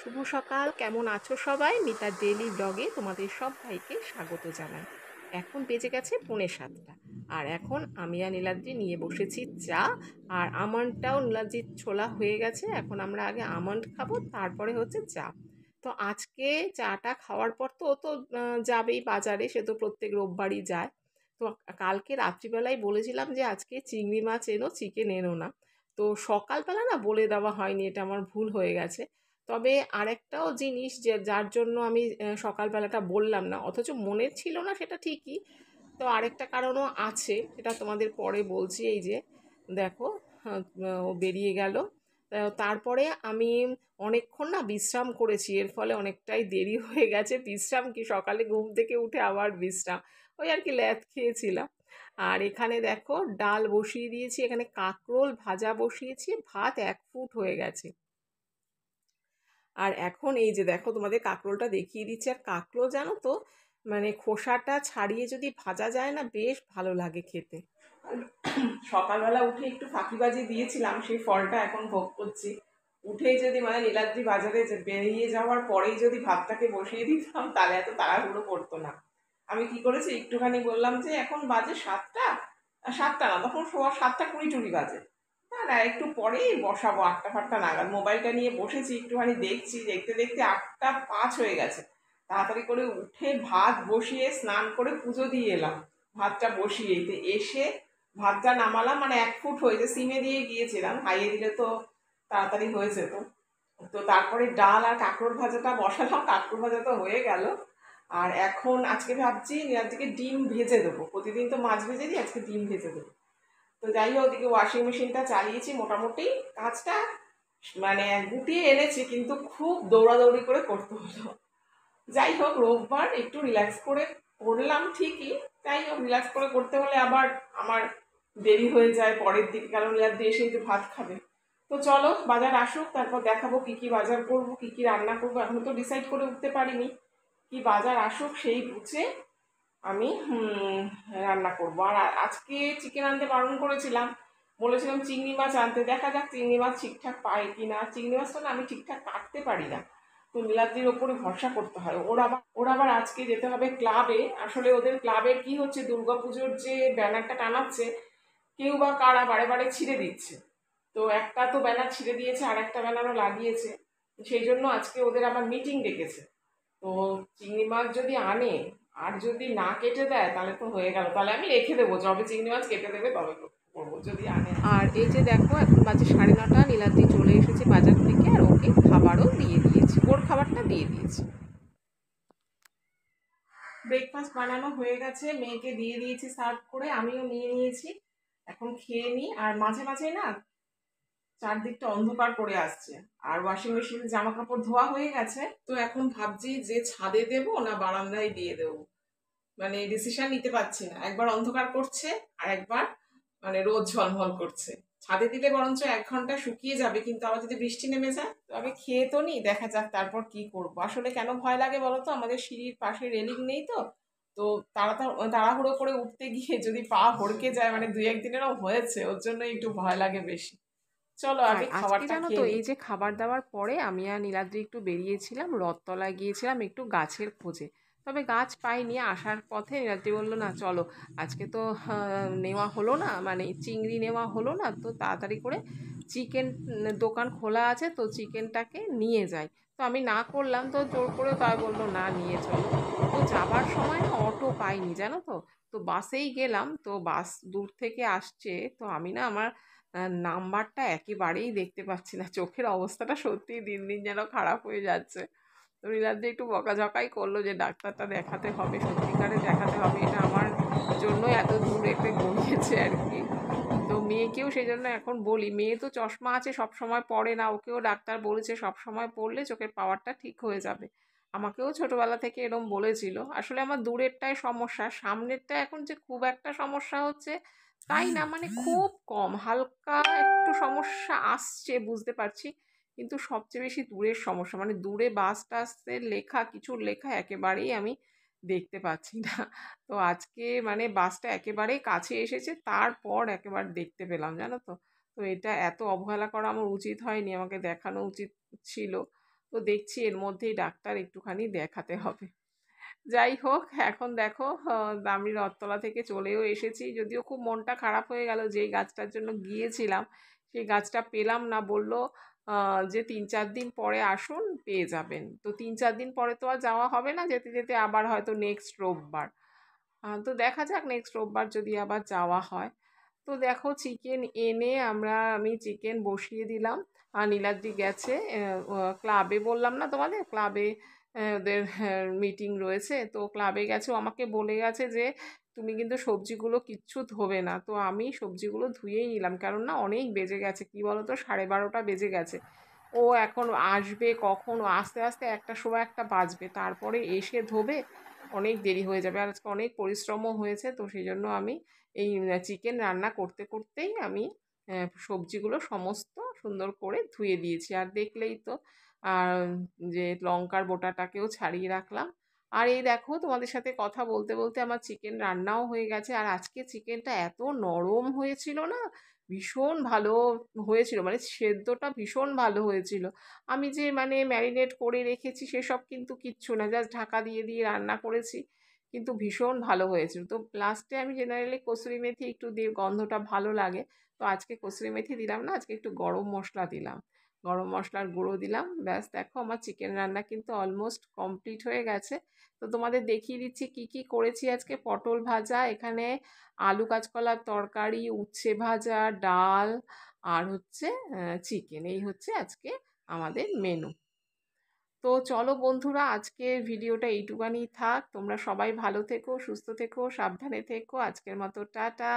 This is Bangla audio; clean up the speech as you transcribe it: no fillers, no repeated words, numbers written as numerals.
শুভ সকাল, কেমন আছো সবাই? মিতার ডেইলি ব্লগে তোমাদের সবাইকে স্বাগত জানাই। এখন বেজে গেছে 6:45, আর এখন আমি আর নীলাদ্রি নিয়ে বসেছি চা। আর আমন্ডটাও নীলাদ্রির ছোলা হয়ে গেছে, এখন আমরা আগে আমন্ড খাবো, তারপরে হচ্ছে চা। তো আজকে চাটা খাওয়ার পর তো ও তো যাবেই বাজারে, সে তো প্রত্যেক রোববারই যায়। তো কালকে রাত্রিবেলায় বলেছিলাম যে আজকে চিংড়ি মাছ এনো, চিকেন এনো না। তো সকালবেলা না বলে দেওয়া হয়নি, এটা আমার ভুল হয়ে গেছে। তবে আরেকটাও জিনিস যে যার জন্য আমি সকালবেলাটা বললাম না, অথচ মনে ছিল না সেটা ঠিকই। তো আরেকটা কারণও আছে, সেটা তোমাদের পরে বলছি। এই যে দেখো, ও বেরিয়ে গেল। তারপরে আমি অনেকক্ষণ না বিশ্রাম করেছি, এর ফলে অনেকটাই দেরি হয়ে গেছে। বিশ্রাম কি, সকালে ঘুম থেকে উঠে আবার বিশ্রাম, ওই আর কি ল্যাদ খেয়েছিলাম। আর এখানে দেখো ডাল বসিয়ে দিয়েছি, এখানে কাঁকরোল ভাজা বসিয়েছি, ভাত 1 ফুট হয়ে গেছে। আর এখন এই যে দেখো, তোমাদের কাঁকরোলটা দেখিয়ে দিচ্ছি। আর কাঁকরোল জানো তো, মানে খোসাটা ছাড়িয়ে যদি ভাজা যায় না, বেশ ভালো লাগে খেতে। সকালবেলা উঠে একটু ফাঁকিবাজি দিয়েছিলাম, সেই ফলটা এখন ভোগ করছি। উঠেই যদি মানে নীলাদ্রি বাজারে বেরিয়ে যাওয়ার পরেই যদি ভাতটাকে বসিয়ে দিতাম, তাহলে এত তাড়াহুড়ো পড়তো না। আমি কি করেছি, একটুখানি বললাম যে এখন বাজে 7টা, 7টা না, তখন 7:20 বাজে। না না, একটু পরেই বসাবো, 8টা-5টা নাগাদ মোবাইলটা নিয়ে বসেছি, একটুখানি দেখছি, দেখতে দেখতে 8টা 5 হয়ে গেছে। তাড়াতাড়ি করে উঠে ভাত বসিয়ে স্নান করে পুজো দিয়ে এলাম। ভাতটা বসিয়ে এসে ভাতটা নামালাম, মানে 1 ফুট হয়েছে, সিমে দিয়ে গিয়েছিলাম, হাইয়ে দিলে তো তাড়াতাড়ি হয়ে যেত। তো তারপরে ডাল আর কাঁকরোল ভাজাটা বসালাম, কাঁকরোল ভাজা তো হয়ে গেল। আর এখন আজকে ভাবছি আজকে ডিম ভেজে দেবো, প্রতিদিন তো মাছ ভেজে দিই, আজকে ডিম ভেজে দেবো। তো যাই হোক, ওদিকে ওয়াশিং মেশিনটা চালিয়েছি, মোটামুটি কাজটা মানে গুটিয়ে এনেছি, কিন্তু খুব দৌড়াদৌড়ি করে করতে হলো। যাই হোক, রোববার একটু রিল্যাক্স করে করলাম ঠিকই। যাই হোক, রিল্যাক্স করে করতে হলে আবার আমার দেরি হয়ে যায় পরের দিকে, কারণ দিয়ে এসেই তো ভাত খাবে। তো চলো বাজার আসুক, তারপর দেখাবো কি কি বাজার করবো, কি কি রান্না করবো। এখন তো ডিসাইড করে উঠতে পারিনি, কি বাজার আসুক সেই বুঝে আমি রান্না করবো। আর আজকে চিকেন আনতে বারণ করেছিলাম, বলেছিলাম চিংড়ি মাছ আনতে, দেখা যাক চিংড়ি মাছ ঠিকঠাক পাই কি না। চিংড়ি মাছটা না আমি ঠিকঠাক কাটতে পারি না, তো নীলাদ্রির ওপরে ভরসা করতে হয়। ওর আবার আজকে যেতে হবে ক্লাবে। আসলে ওদের ক্লাবের কি হচ্ছে, দুর্গাপুজোর যে ব্যানারটা টানাচ্ছে, কেউ বা কারা বারে বারে ছিঁড়ে দিচ্ছে। তো একটা তো ব্যানার ছিঁড়ে দিয়েছে, আর একটা ব্যানারও লাগিয়েছে। সেই জন্য আজকে ওদের আবার মিটিং ডেকেছে। তো চিংড়ি মাছ যদি আনে আর যদি না কেটে দেয়, তাহলে তো হয়ে গেল, তাহলে আমি রেখে দেবো, যবে চিংড়ি মাছ কেটে দেবে তবে করবো, যদি আনে। আর এই যে দেখো, এখন বাজে 9:30, নীলাদ্রি চলে এসেছে বাজার থেকে, আর ওকে খাবারও দিয়ে দিয়েছি, ওর খাবারটা দিয়ে দিয়েছি। ব্রেকফাস্ট বানানো হয়ে গেছে, মেয়েকে দিয়ে দিয়েছি সার্ভ করে, আমিও নিয়ে নিয়েছি। এখন খেয়ে নিই। আর মাঝে মাঝে না চারদিকটা অন্ধকার করে আসছে, আর ওয়াশিং মেশিনে জামা কাপড় ধোয়া হয়ে গেছে। তো এখন ভাবছি যে ছাদে দেবো না বারান্দায় দিয়ে দেবো, মানে ডিসিশন নিতে পারছি না। একবার অন্ধকার করছে, আর একবার মানে রোদ ঝলমল করছে। ছাদে দিলে বরঞ্চ 1 ঘন্টা শুকিয়ে যাবে, কিন্তু আবার যদি বৃষ্টি নেমে যায়, তো আমি খেয়ে তো নি, দেখা যাক তারপর কি করব। আসলে কেন ভয় লাগে বলো তো, আমাদের সিঁড়ির পাশে রেলিং নেই তো। তো তাড়াহুড়ো করে উঠতে গিয়ে যদি পা হড়কে যায়, মানে 2-1 দিনেরও হয়েছে, ওর জন্য একটু ভয় লাগে বেশি। চলো আর আগে আজকে খাবারটা জানো তো, খেয়ে এই নিই। যে খাবার দাবার পরে আমি আর নীলাদ্রি একটু বেরিয়েছিলাম, রথতলায় গিয়েছিলাম একটু গাছের খোঁজে। তবে গাছ পাইনি, আসার পথে নীলাদ্রি বললো না চলো, আজকে তো নেওয়া হলো না, মানে চিংড়ি নেওয়া হলো না, তো তাড়াতাড়ি করে চিকেন দোকান খোলা আছে, তো চিকেনটাকে নিয়ে যাই। তো আমি না করলাম, তো জোর করে তাই বললো না নিয়ে চলো। তো যাবার সময় না অটো পাইনি জানো তো, তো বাসেই গেলাম। তো বাস দূর থেকে আসছে, তো আমি না আমার নাম্বারটা একেবারেই দেখতে পাচ্ছি না, চোখের অবস্থাটা সত্যিই দিন দিন যেন খারাপ হয়ে যাচ্ছে। তো নীলাদ্রি একটু বকাঝকাই করলো যে ডাক্তারটা দেখাতে হবে, সত্যিকারে দেখাতে হবে, এটা আমার জন্য এত দূর এতে গড়িয়েছে আর কি। তো মেয়েকেও সেই জন্য এখন বলি, মেয়ে তো চশমা আছে, সব সময় পড়ে না, ওকেও ডাক্তার বলেছে সব সময় পড়লে চোখের পাওয়ারটা ঠিক হয়ে যাবে। আমাকেও ছোটবেলা থেকে এরম বলেছিল। আসলে আমার দূরেরটাই সমস্যা, সামনেরটা এখন যে খুব একটা সমস্যা হচ্ছে তাই না, মানে খুব কম, হালকা একটু সমস্যা আসছে বুঝতে পারছি, কিন্তু সবচেয়ে বেশি দূরের সমস্যা, মানে দূরে বাস টাসের লেখা, কিছুর লেখা একেবারেই আমি দেখতে পাচ্ছি না। তো আজকে মানে বাসটা একেবারে কাছে এসেছে, তারপর একেবারে দেখতে পেলাম জানো তো। তো এটা এত অবহেলা করা আমার উচিত হয়নি, আমাকে দেখানো উচিত ছিল। তো দেখছি এর মধ্যেই ডাক্তার একটুখানি দেখাতে হবে। যাই হোক, এখন দেখো আমি রথতলা থেকে চলেও এসেছি, যদিও খুব মনটা খারাপ হয়ে গেল, যেই গাছটার জন্য গিয়েছিলাম সেই গাছটা পেলাম না। বলল যে 3-4 দিন পরে আসুন, পেয়ে যাবেন। তো 3-4 দিন পরে তো আর যাওয়া হবে না, যেতে যেতে আবার হয়তো নেক্সট রোববার। তো দেখা যাক নেক্সট রোববার যদি আবার যাওয়া হয়। তো দেখো চিকেন এনে আমি চিকেন বসিয়ে দিলাম। আর নীলাদ্রি গেছে ক্লাবে, বললাম না তোমাদের, ক্লাবে ওদের মিটিং রয়েছে, তো ক্লাবে গেছে। ও আমাকে বলে গেছে যে তুমি কিন্তু সবজিগুলো কিচ্ছু ধোবে না। তো আমি সবজিগুলো ধুয়েই নিলাম, কারণ না অনেক বেজে গেছে, কি বলো তো, 12:30টা বেজে গেছে। ও এখন আসবে কখন, ও আস্তে আস্তে একটা সময় একটা বাজবে, তারপরে এসে ধোবে, অনেক দেরি হয়ে যাবে। আর আজকে অনেক পরিশ্রমও হয়েছে, তো সেই জন্য আমি এই চিকেন রান্না করতে করতেই আমি সবজিগুলো সমস্ত সুন্দর করে ধুয়ে দিয়েছি। আর দেখলেই তো, আর যে লঙ্কার বোটাটাকেও ছাড়িয়ে রাখলাম। আর এই দেখো তোমাদের সাথে কথা বলতে বলতে আমার চিকেন রান্নাও হয়ে গেছে। আর আজকে চিকেনটা এত নরম হয়েছিল না, ভীষণ ভালো হয়েছিল, মানে সেদ্ধটা ভীষণ ভালো হয়েছিল। আমি যে মানে ম্যারিনেট করে রেখেছি সেসব কিন্তু কিচ্ছু না, জাস্ট ঢাকা দিয়ে দিয়ে রান্না করেছি, কিন্তু ভীষণ ভালো হয়েছিল। তো লাস্টে আমি জেনারেলি কসুরি মেথি একটু দিয়ে, গন্ধটা ভালো লাগে, তো আজকে কসুরি মেথি দিলাম না, আজকে একটু গরম মশলা দিলাম, গরম মশলার গুঁড়ো দিলাম। ব্যাস দেখো আমার চিকেন রান্না কিন্তু অলমোস্ট কমপ্লিট হয়ে গেছে। তো তোমাদের দেখিয়ে দিচ্ছি কি কি করেছি আজকে। পটল ভাজা, এখানে আলু কাঁচকলার তরকারি, উচ্ছে ভাজা, ডাল, আর হচ্ছে চিকেন। এই হচ্ছে আজকে আমাদের মেনু। তো চলো বন্ধুরা, আজকের ভিডিওটা এইটুকানি থাক। তোমরা সবাই ভালো থেকো, সুস্থ থেকো, সাবধানে থেকো। আজকের মতো টাটা।